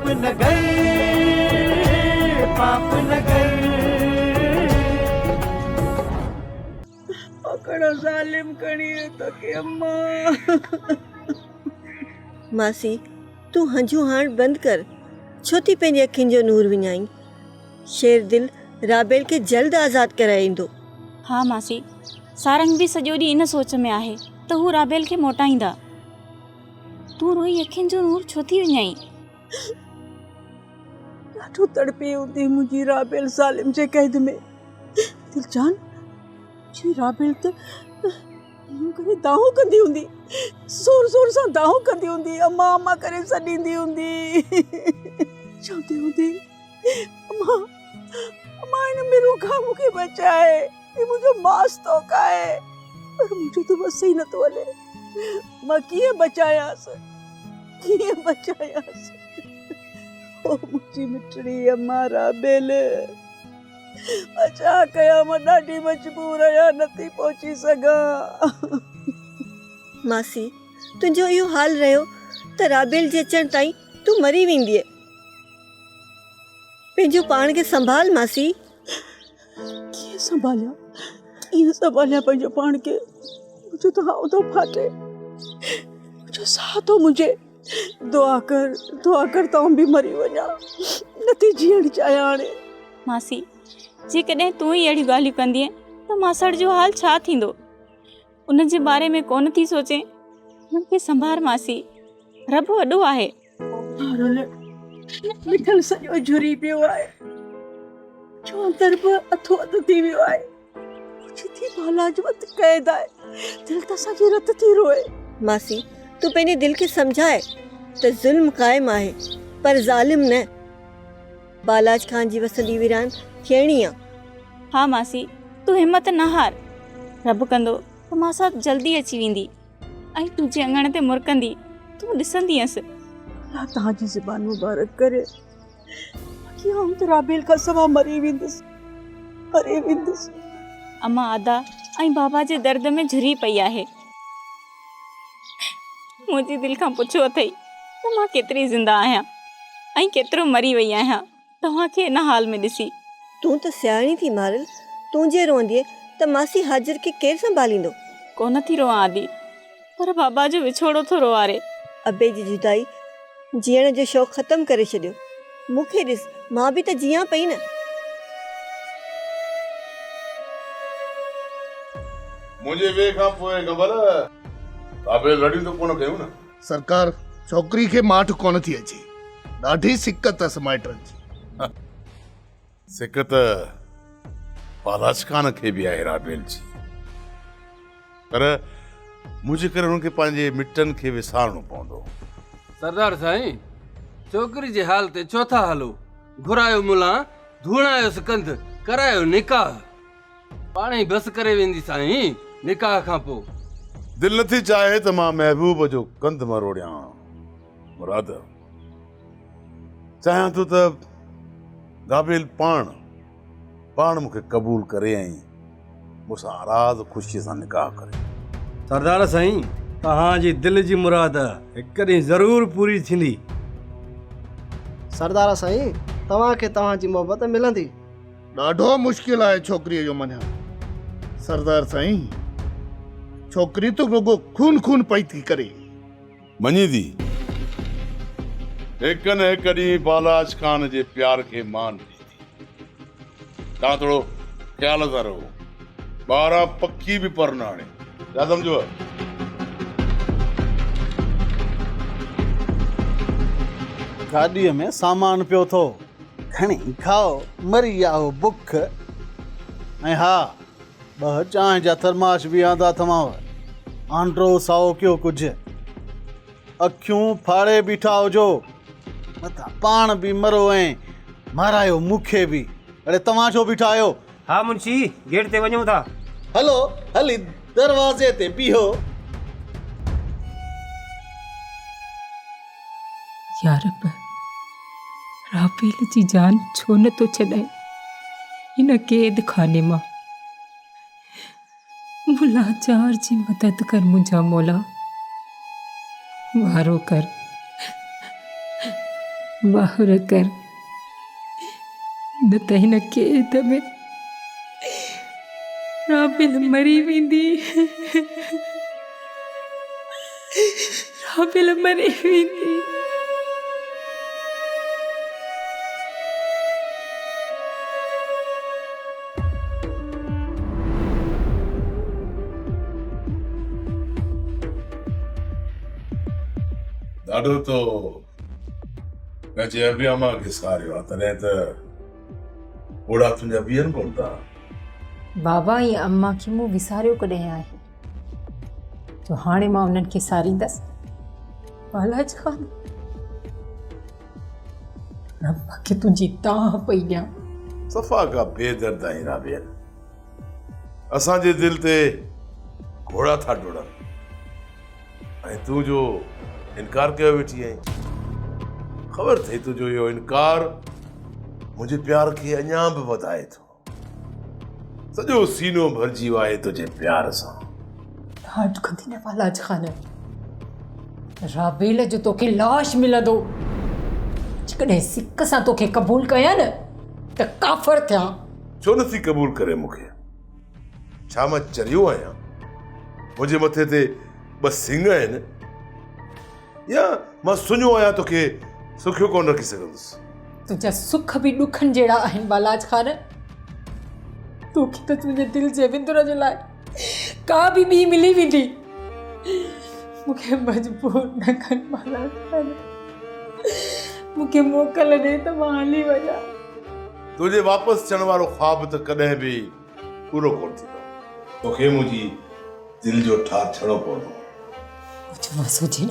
पाप नगर, पाप नगर। पकड़ो जालिम कणिए तो के अम्मा। मासी तू हंजू हाण बंद कर, छो थी पंहिंजी अखियुनि जो नूर विञाई। शेर दिल राबेल के जल्द आज़ाद कराईंदो। हाँ मासी, सारंग भी सॼो ॾींहुं इन सोच में आहे त हू राबेल खे मोटाईंदा। तूं रोई अखियुनि जो नूर छो थी विञाई? ॾाढो तड़पी हूंदी मुंहिंजी राबेल ज़ालिम जे क़ैद में। दिलजान जी राबेल त यूं करे दाहूं कंदी हूंदी, ज़ोर ज़ोर सां दाहूं कंदी हूंदी, अम्मा अम्मा करे सॾींदी हूंदी। चवंदी हूंदी अम्मा अम्मा इन मिरू खां मूंखे बचाए, ये मुझे मास तो काए, पर मुझे तो बस ही न तो हले। मां कीअं बचायासि, कीअं बचायासि? ओ मुझी मिठड़ी अम्मा राबेल, अच्छा कया मां ॾाढी मजबूर आहियां, नथी पहुची सघां। मासी तुंहिंजो इहो हाल रहियो त राबेल जे अचण ताईं तूं मरी वेंदीअ। पंहिंजो पाण खे संभाल मासी। कीअं संभालिया, कीअं संभालिया पंहिंजो पाण खे? मुंहिंजो त हाउ थो फाटे, मुंहिंजो साह थो मुंहिंजे। दुआ कर तऊं बि मरी वञा, नथी जीअण चाहियां हाणे। मासी जेकॾहिं तूं ई अहिड़ियूं ॻाल्हियूं कंदीअ त मासड़ जो हाल छा थींदो? उन जे बारे में कोन थी सोचे। हुन खे संभार मासी, रब वॾो आहे। मिठल सॼो झुरी पियो आहे, जो अंदर बि अथो अधु थी वियो आहे। मुंहिंजी थी बालाज वटि क़ैद आहे, दिलि त असांजी रत थी रोए। मासी तूं पंहिंजे दिलि खे सम्झाए त ज़ुल्म क़ाइमु आहे पर ज़ालिम न। बालाज ख़ान जी वसंदी वीरान थियणी आहे। हाँ मासी तूं हिम्मत न हार, रब कंदो त मासा जल्दी अची वेंदी ऐं तुंहिंजे अङण ते मुरकंदी, तूं ॾिसंदीअसि। अल्लाह तव्हांजी ज़बान मुबारक करे। कीअं आऊं त राबेल खां सवा मरी वेंदसि। अम्मा आदा ऐं बाबा जे दर्द में झुरी पई आहे। मुंहिंजी दिलि खां पुछो अथई त मां केतिरी ज़िंदा आहियां ऐं केतिरो मरी वई आहियां तव्हांखे इन हाल में ॾिसी। तूं त सियाणी थी मारल, तूं जे रोंदीअ त मासी हाजिर खे केरु संभालींदो? कोन थी रोआं आदि, पर बाबा जो विछोड़ो थो रोआरे। अबे जी जुदाई जीअण जो शौक़ु ख़तमु करे छॾियो। मूंखे ॾिस, मां बि त जियां पई न। मुझे वे खां पोइ ख़बर राबेल लड़ियूं तो कोन कयूं न। सरकार छोकरी खे माठ कोन थी अचे, ॾाढी सिकत अस माइटनि जी। सिकत बालाज खान खे बि आहे राबेल जी, पर मुंहिंजे करे हुनखे पंहिंजे मिटनि खे विसारणो पवंदो। सरदार साईं, छोकिरी जे हाल ते छो था हलो? घुरायो मुला, धूणायो सिकंद, करायो निकाह। पाणे बस करे वेंदी साईं निकाह खां पोइ। दिल नथी चाहे त मां महबूब जो कंध मरोड़ियां। मुराद चाहियां थो त राबेल पाण मूंखे क़बूल करे ऐं मूंसां आराज़ ख़ुशीअ सां निकाह करे। सरदार साईं, तव्हांजी दिलि जी मुराद हिकु ॾींहुं ज़रूरु पूरी थींदी। सरदार साईं, तव्हांखे तव्हांजी मोहबत मिलंदी। ॾाढो मुश्किल आहे छोकिरीअ जो मञणु। सरदार साईं, छोकिरी तो रुगो खून पई थी करे। मञीदी हिकु न हिकु ॾींहुं बालाज खान जे प्यार खे मान ॾींदी। तव्हां थोरो ख़्याल सां रहो, 12 पखी बि पर न हाणे, छा सम्झो? गाॾीअ में सामान पियो थो, खणी खाओ, मरी आओ बुख। ऐं हा, 2 चांहि जा थरमाश बि आंदा अथमांव। आंड्रो साओ कयो कुझु, अखियूं फाड़े बीठा हुजो, मथां पाण बि मरो ऐं मारायो मूंखे बि। अड़े तव्हां छो बीठा आहियो? हा मुंशी, गेट ते वञूं था। हलो हली दरवाज़े ते बीहो। या रब, राबेल जी जान छो न तो छॾाए हिन कैद खाने मां। मुलाचार जी मदद कर मुंहिंजा मौला, वारो कर, बाहुर कर न त हिन क़ैद में राबिल मरी वेंदी। राबिल मरी वेंदी। ॾाढो तो पंहिंजे अभियामा खे सारियो आहे, तॾहिं त ओड़ा तुंहिंजा बीहनि कोन था। बाबा ऐं अम्मा खे मूं विसारियो कॾहिं आहे जो हाणे मां उन्हनि खे सारींदसि? बालाज खान, रब खे तुंहिंजी ताह पई ॾियां। सफ़ा का बेदर्द आहीं राबियल। असांजे दिल ते घोड़ा था डोड़नि ऐं तूं जो इनकार कयो वेठी आहीं। ख़बर अथई तुंहिंजो इहो इनकार मुंहिंजे प्यार खे अञा बि वधाए थो। सॼो सीनो भरिजी वियो आहे तुंहिंजे प्यार सां। ठाठ कंदी न बालाज खान। राबेल जो तोखे लाश मिलंदो, जेकॾहिं सिक सां तोखे क़बूल कयां न त काफ़र थिया। छो नथी क़बूल करे मूंखे? छा मां चरियो आहियां? मुंहिंजे मथे ते ॿ सिंग आहिनि या मां सुञो आहियां तोखे सुखियो कोन रखी सघंदुसि? तुंहिंजा सुख बि ॾुखनि जहिड़ा आहिनि बालाज खान। तोखे त तुंहिंजे दिलि जे विंदुर जे लाइ का बि ॿी मिली वेंदी। मूंखे मजबूर न कनि बालाज खान। मूंखे मोकल ॾे त मां हली वञा। तुंहिंजे वापसि अचण वारो ख्वाब त कॾहिं बि पूरो कोन थींदो। तोखे मुंहिंजी दिलि जो ठार छड़ो पवंदो। कुझु न सोची न,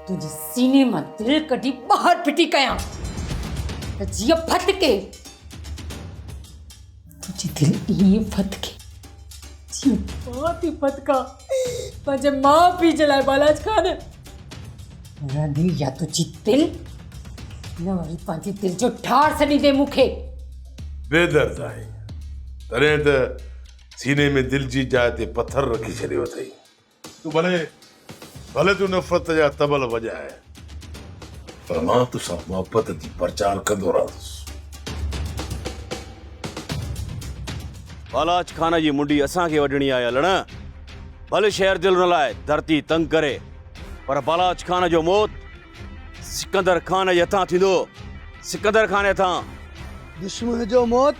तुंहिंजे सीने मां दिलि कढी ॿाहिरि फिटी कयां त जीअं फटके। तुंहिंजी दिलि ईअं फटके जीअं मां थी फटका पंहिंजे माउ पीउ जे लाइ। बालाज खान, रहंदी या तुंहिंजी दिलि न वरी पंहिंजी दिलि जो ठार छॾी दे मूंखे। बेदर्द आहे तॾहिं त सीने में दिलि जी जाइ ते पत्थर रखी छॾियो अथई। तूं भले तूं नफ़रत जा तबल वॼाए, पर मां तोसां मोहबत जी प्रचार कंदो रहंदुसि। बालाज खान जी मुंडी असांखे वढणी आहे हलण। भले शहर दिल न लाइ धरती तंग करे, पर बालाज खान जो मौत सिकंदर खान जे हथां थींदो। सिकंदर खान जे हथां। दुश्मन जो मौत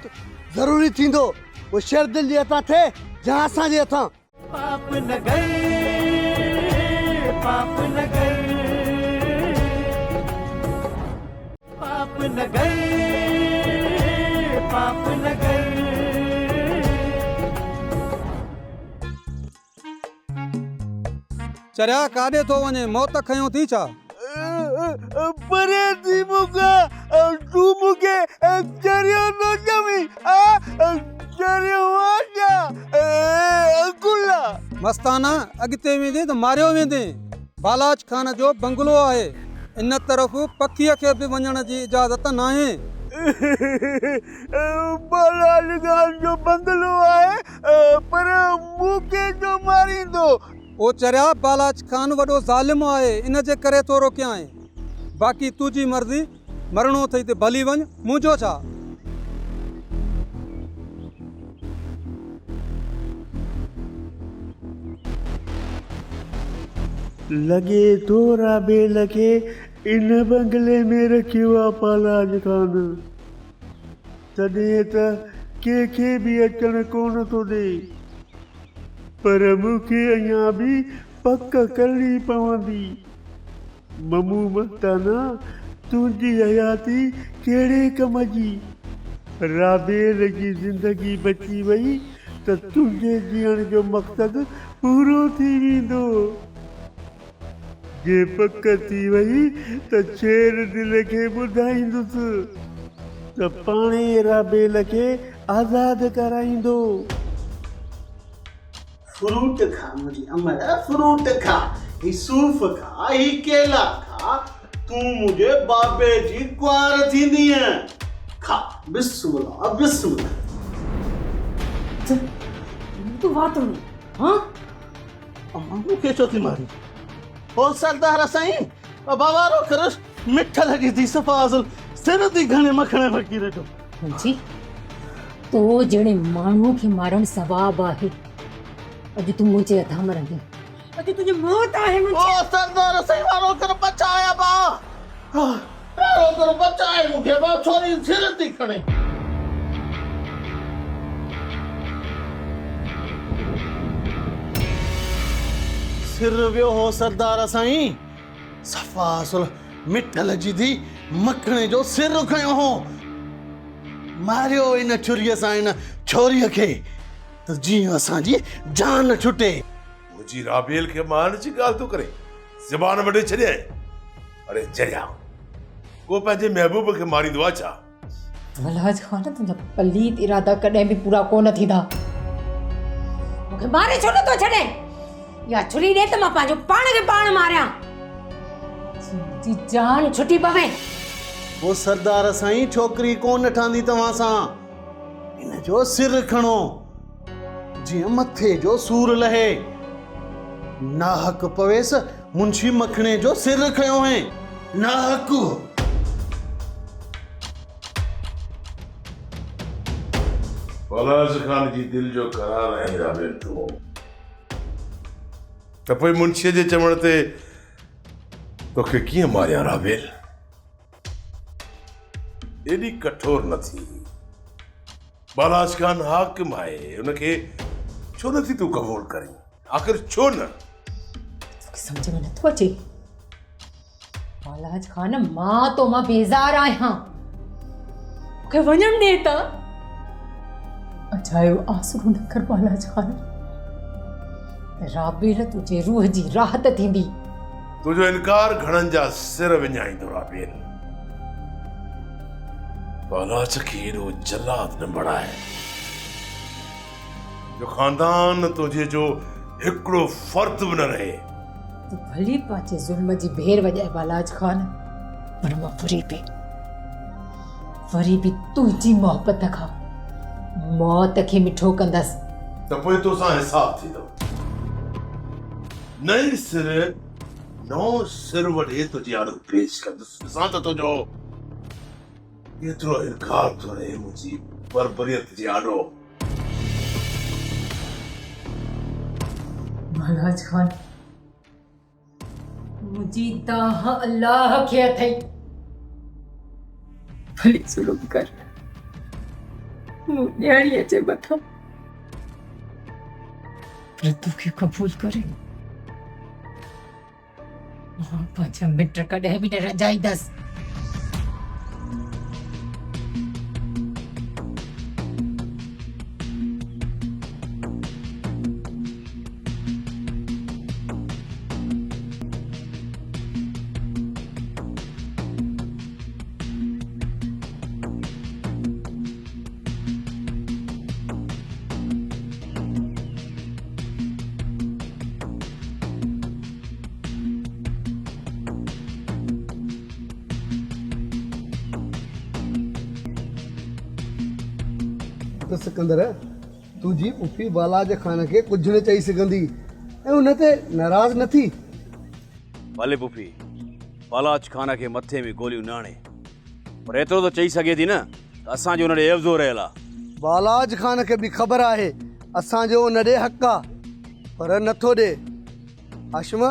ज़रूरी थींदो। वो शहर दिल जे हथां थे जहां असांजे हथां। पाप न गए, पाप न गए, पाप न गए, पाप न गए। चरिया काॾे थो वञे? मौत खयों थी छा? परे थी मूंखां, तूं मूंखे चरियो न चवीं। चरियो आजा अकुला। मस्ताना अॻिते वेंदे त मारियो वेंदे। बालाज खान जो बंगलो आहे, इन तरफ़ पखीअ खे बि वञण जी इजाज़त नाहे। बालाज खान जो बंगलो आहे, पर मूंखे जो मारींदो। ओ चरिया बालाज खान वॾो ज़ालिम आहे, इन जे करे थो रोकियां। बाक़ी तुंहिंजी मर्ज़ी, मरणो अथई त भली वञ, मुंहिंजो छा। लगे तो राबेल खे इन बंगले में रखियो आहे बालाज खान, तॾहिं त कंहिंखे बि अचण कोन थो ॾे। पर मूंखे अञा बि पक करणी पवंदी। ममू मस्ताना, तुंहिंजी हयाती कहिड़े कम जी? राबेल जी ज़िंदगी बची वई त तुंहिंजे जीअण जो मक़सदु पूरो थी वेंदो। जे पक थी वई त शेर दिल खे ॿुधाईंदुसि त पाणे राबेल खे आज़ादु कराईंदो। फ्रूट खा मुंहिंजी अमर, फ्रूट खा, ही सूफ़ खा, ही केला खा। तूं मुंहिंजे बाबे जी कुंवार थींदीअ। खा, बिस्मिल्लाह बिस्मिल्लाह। तूं वात हाँ अम्मा मूंखे छो थी मारी? हो सरदार साईं, बाबा करस मिठ लगी थी सफासल सिर दी घणे मखणे फकीर जो मुंहिंजी तो जहिड़े माण्हू खे मारण सवाबु आहे अॼु तूं मुंहिंजे हथां मरंदी अॼु तुंहिंजी मौत आहे ओ सरदार सही वारो कर बचाया बा वारो कर बचाए मूंखे बा छोरी सिर थी खणे सिर वियो हो सरदार साईं सफ़ासुल मिठ लजी थी मखणे जो सिर खयो हो मारियो इन छुरीअ सां इन छोरीअ खे त जीअं असांजी जान छुटे मुंहिंजी राबेल खे मारण जी ॻाल्हि थो करे ज़बान वॾे छॾियई अरे जरिया को पंहिंजे महबूब खे मारींदो आहे छा बालाज खान तुंहिंजा पलीत इरादा कॾहिं बि पूरा कोन थींदा मूंखे मारे छो नथो छॾे या छुरी ॾे त मां पंहिंजो पाण खे पाण मारियां जी जान छुटी पवे वो सरदार साईं छोकरी कोन ठहंदी तव्हां सां इन जो सिर खणो जीअं मथे जो सूर लहे नाहक पवेस मुंशी मखणे जो सिर खयो है नाहक बालाज खान जी दिल जो करार है राबेल तूं त पोइ मुंशीअ जे चवण ते तोखे कीअं मारियां राबेल एॾी कठोर न थी बालाज खान हाकिम आहे उनखे छो नथी तूं क़बूल करीं आख़िर छो न समझ में नथो अचे बालाज खान मां तो मां बेज़ार आहियां मूंखे वञण ॾे त अजायो आसरू न कर बालाज खान राबेल तुंहिंजे रूह जी राहत थींदी तुंहिंजो इनकार घणनि जा सिर विञाईंदो राबेल बालाज खे एॾो जलाद न बणाए जो खानदान तुंहिंजे जो हिकिड़ो फर्द बि न रहे तूं भली पंहिंजे ज़ुल्म जी भेर वॼाए बालाज खान पर मां वरी बि तुंहिंजी मोहबत खां मौत खे मिठो कंदसि त पोइ तोसां हिसाब थींदो नई सिर नओ सिर वॾे तुंहिंजी आड़ो पेश कंदुसि ॾिसां त तुंहिंजो एतिरो इनकार थो रहे मुंहिंजी बरबरियत जी आड़ो बालाज खान मुंहिंजी दाह अल्लाह खे अथई भली ज़ुल्म कर मूं ॼाणी अचे मथां पर तोखे क़बूल करे मां पंहिंजा मिट कॾहिं बि न रजाईंदसि त सिकंदर तुंहिंजी पुफी बालाज खान खे कुझु न चई सघंदी ऐं उन ते नाराज़ न थी भले पुफी बालाज खान खे मथे में गोलियूं न हणे पर एतिरो त चई सघे थी न त असांजो हुन ॾे एवज़ो रहियल आहे बालाज खान खे बि ख़बर आहे असांजो उन ॾे हक़ आहे पर नथो ॾे हाशिम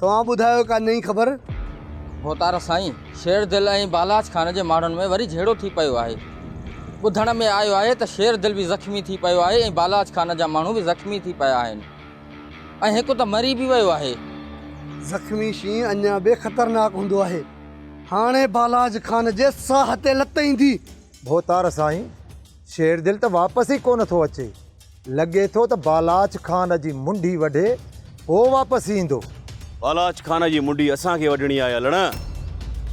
तव्हां ॿुधायो का नई ख़बर भोतार साईं शेर दिल ऐं बालाज खान जे माण्हुनि में वरी झेड़ो थी पियो आहे ॿुधण में आयो आहे त शेर दिल बि ज़ख़्मी थी पियो आहे ऐं बालाज खान जा माण्हू बि ज़ख़्मी थी पिया आहिनि ऐं हिकु त मरी बि वियो आहे ज़ख़्मी शींहुं अञा बि ख़तरनाक हूंदो आहे हाणे बालाज खान जे साह ते लत ईंदी भोतार साईं शेर दिल त वापसि ई कोन थो अचे लॻे थो त बालाज खान जी मुंडी वढे पोइ वापसि ईंदो बालाज खान जी मुंडी असांखे वढणी आहे हलण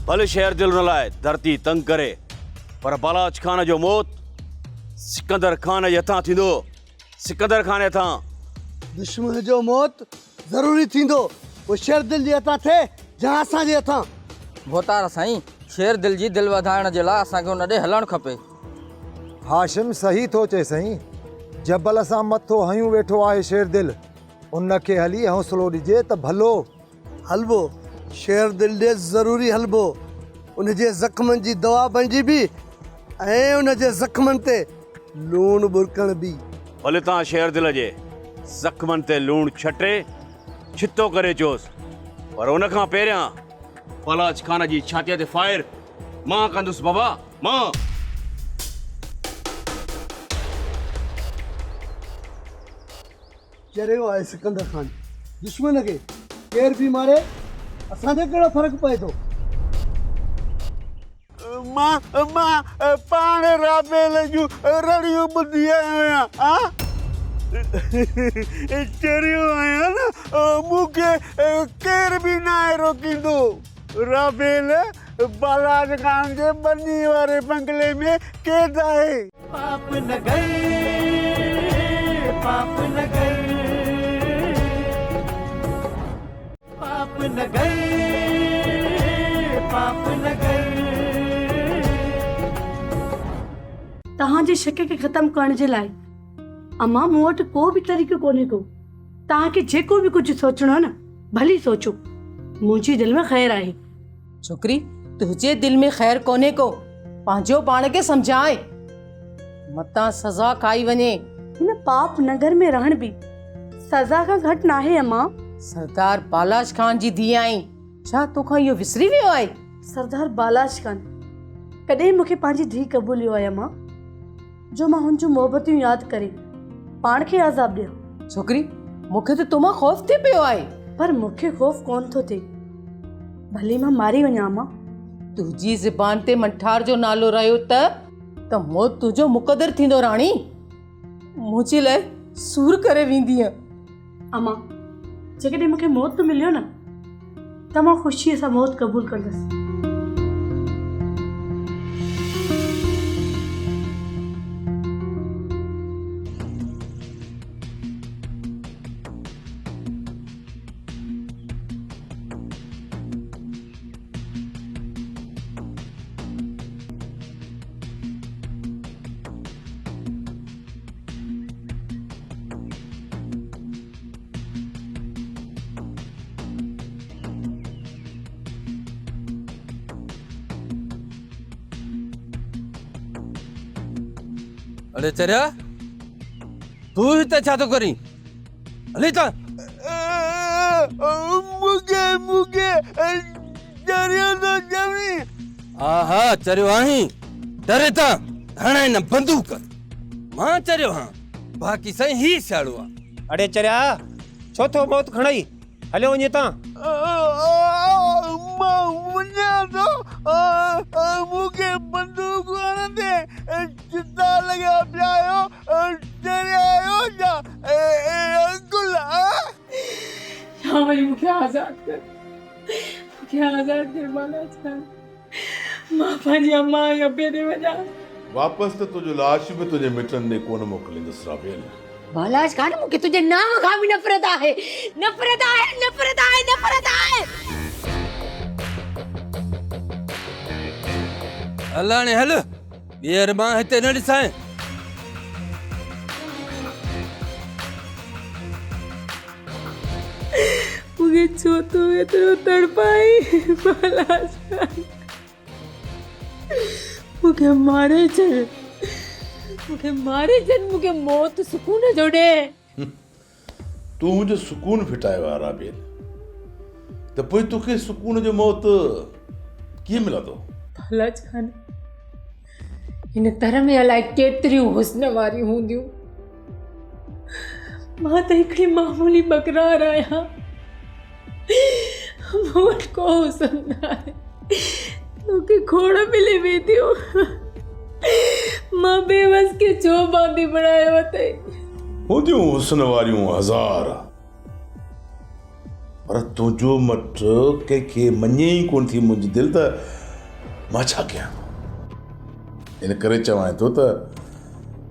भले शेर दिल हुन लाइ धरती तंग करे पर बालाज खान जो मौत सिकंदर खान जे हथां थींदो सिकंदर खान हथां दुश्मन जो मौत ज़रूरी थींदो वो शेर दिल जे हथां थिए या असांजे हथां भोतार साईं शेर दिल जी दिल वधाइण जे लाइ असांखे हुन ॾे हलणु खपे हाशिम सही थो चए साईं जबल सां मथो हयूं वेठो आहे शेर दिल उनखे हली हौसलो ॾिजे त भलो हलबो शेर दिल ॾे ज़रूरी हलबो उन जे ज़ख़्मनि जी दवा बणिजी बि ऐं उन जे ज़ख़्मनि ते लूणु बुरकण बि। भले तव्हां शेर दिल जे ज़ख़्मनि ते लूणु छटे छितो करे चोसि, पर उन खां पहिरियां बालाज खान जी छातीअ ते फायर मां कंदुसि बाबा, मां। चरियो आहे सिकंदर खान, दुश्मन खे केर बि मारे असांखे कहिड़ो फ़र्क़ु पए थो। मां पाण राबेल जूं रड़ियूं ॿुधी आहियां। चरियो आहियां न, मूंखे केर बि न आहे रोकींदो। राबेल बालाज खान जे बनी वारे बंगले में कैद आहे। पाप न गए, पाप न गए, पाप न गए, पाप न गए। तव्हांजे शक खे ख़तमु करण जे लाइ अमां मूं वटि को बि तरीक़ो कोन्हे को। तव्हांखे जेको बि कुझु सोचणो आहे न, भली सोचो, मुंहिंजी दिलि में ख़ैर आहे। छोकिरी, तुंहिंजे दिल में ख़ैर कोन्हे को, पंहिंजो पाण खे सम्झाए, मतां सज़ा खाई वञे। हिन पाप नगर में रहण बि सज़ा खां घटि नाहे अमां। सरदार बालाज खान जी धीउ आहीं, छा तोखां इहो विसरी वियो आहे? सरदार बालाज खान कॾहिं मूंखे पंहिंजी धीउ क़बूलियो आहे अमां, जो मां हुन जूं मोहबतूं यादि करे पाण खे अज़ाब ॾियां। छोकिरी, मूंखे त तोमां ख़ौफ़ थी पियो आहे। पर मूंखे ख़ौफ़ कोन थो थिए, भले मां मारी वञा अमां। तुंहिंजी ज़बान ते मंठार जो नालो रहियो त मौत तुंहिंजो मुक़दर थींदो राणी। मुंहिंजे लाइ सूर करे वेंदीअ। अमां, जेकॾहिं मूंखे मौत मिलियो न, त मां ख़ुशीअ सां मौत क़बूल कंदसि। अरे चरिया, तू हिते छा थो करीं? हली त मूंखे चरियो थो चवी। हा चरियो आहीं, डरे त हाणे न बंदूक मां चरियो हां, बाक़ी साईं ही सियाड़ो आहे। अड़े चरिया, छो थो मौत खणाई? हलियो वञे तां। मां वञा थो, मूंखे बंदूक हणंदे चिता लॻा पिया आहियो, चरिया आहियो छा? अंकुल हाँ भाई, मुझे आजाद कर, मुझे आजाद कर बालाज खान। मां पंहिंजी अम्मा या पेरे वञा। वापसि त तुंहिंजो लाश बि तुंहिंजे मिटनि ॾे कोन मोकिलींदुसि राबेल। बालाज खान, मूंखे तुंहिंजे नाम खां बि नफ़रत आहे, नफ़रत आहे, नफ़रत आहे, नफ़रत आहे। हल हाणे हल, ॿीहर मां हिते न ॾिसां। मूंखे छो तो एतिरो तड़पाई बालाज खान? मूंखे मारे छॾ, मूंखे मारे छॾ, मूंखे मौत सुकून जो ॾे। तूं मुंहिंजो सुकून फिटायो आहे राबेल, त पोइ तोखे सुकून जो मौत कीअं मिलंदो? बालाज खान, हिन तरह में अलाए केतिरियूं हुस्न वारियूं हूंदियूं। मां त हिकिड़ी मामूली बकरार आहियां, मूं वटि को हुस्न न आहे। तोखे खोड़ मिले वेंदियूं, मां बेवस खे छो बांदी बणायो अथई? हूंदियूं हुस्न वारियूं हज़ार, पर तुंहिंजो मट कंहिंखे मञे ई कोन थी मुंहिंजी दिलि, त मां छा कयां? इन करे चवां थो त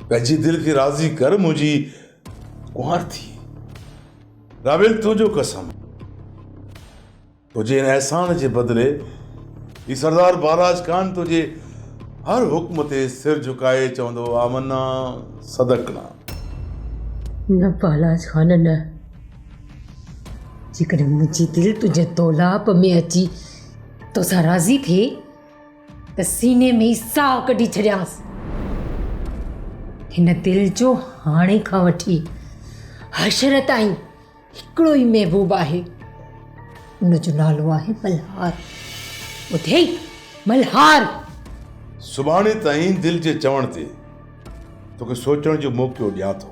पंहिंजी दिलि खे राज़ी कर, मुंहिंजी कुंवार थी। राबेल, तुंहिंजो कसम, तुंहिंजे इन एहसान जे बदिले ही सरदार बालाज खान तुंहिंजे हर हुक्म ते सिर झुकाए चवंदो आमना सदकना। न बालाज खान, न जेकॾहिं मुंहिंजी दिलि तुंहिंजे तौलाप में अची तोसां राज़ी थिए त सीने में ई साह कढी छॾियांसि। हिन दिलि जो हाणे खां वठी हशर ताईं हिकिड़ो ई महबूब आहे, उनजो नालो आहे मल्हार। ॿुधे मल्हार। सुभाणे ताईं दिलि जे चवण ते तोखे सोचण जो मौक़ो ॾियां थो।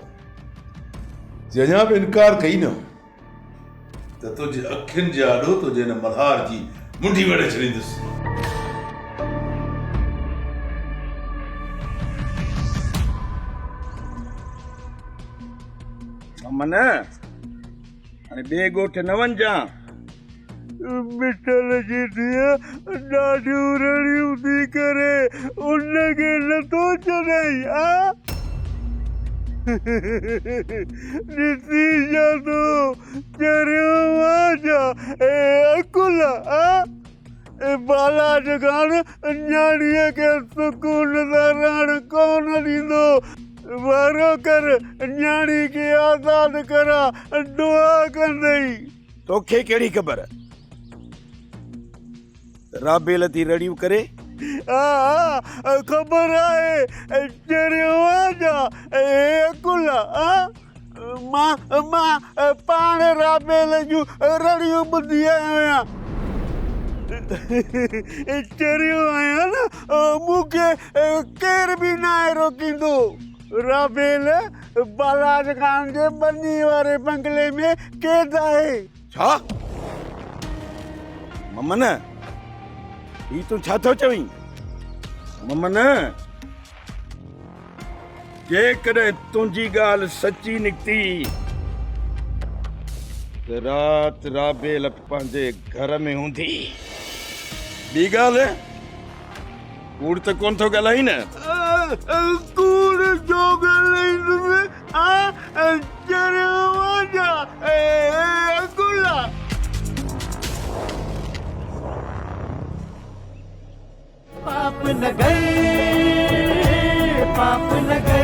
जे अञा बि इनकार कई न त तुंहिंजे अखियुनि जे आॾो तुंहिंजे हिन मल्हार जी मुंडी वड़े छॾींदुसि। मन हाणे ॿिए ॻोठ न वञजां। मिठल जी धीअ ॾाढियूं रड़ियूं थी करे उनखे नथो छॾई। ॾिसी जा तो चरियो वाजा अकुल बालाज खान न्याणीअ खे सुकून सां रहण कोन ॾींदो। वारो कर न्याणी खे आज़ाद करा दुआ कंदई। तोखे कहिड़ी ख़बर राबेल थी रड़ियूं करे? ख़बर आहे चरियो आजा अकुल। मां पाण राबेल जूं रड़ियूं ॿुधी आहियां। चरियो आहियां न मूंखे केर बि न आहे रोकींदो। राबेल बालाज खान जे बनी वारे बंगले में कैद आहे। छा ममन ही तूं छा थो चवीं? ममन जेकॾहिं तुंहिंजी ॻाल्हि सची निकिती त राति राबेल पंहिंजे घर में हूंदी। ॿी ॻाल्हि कूड़ त कोन थो ॻाल्हाई न? कूड़ जो ॻाल्हाईंदुसि चरियो आजा अकुल। पाप न गए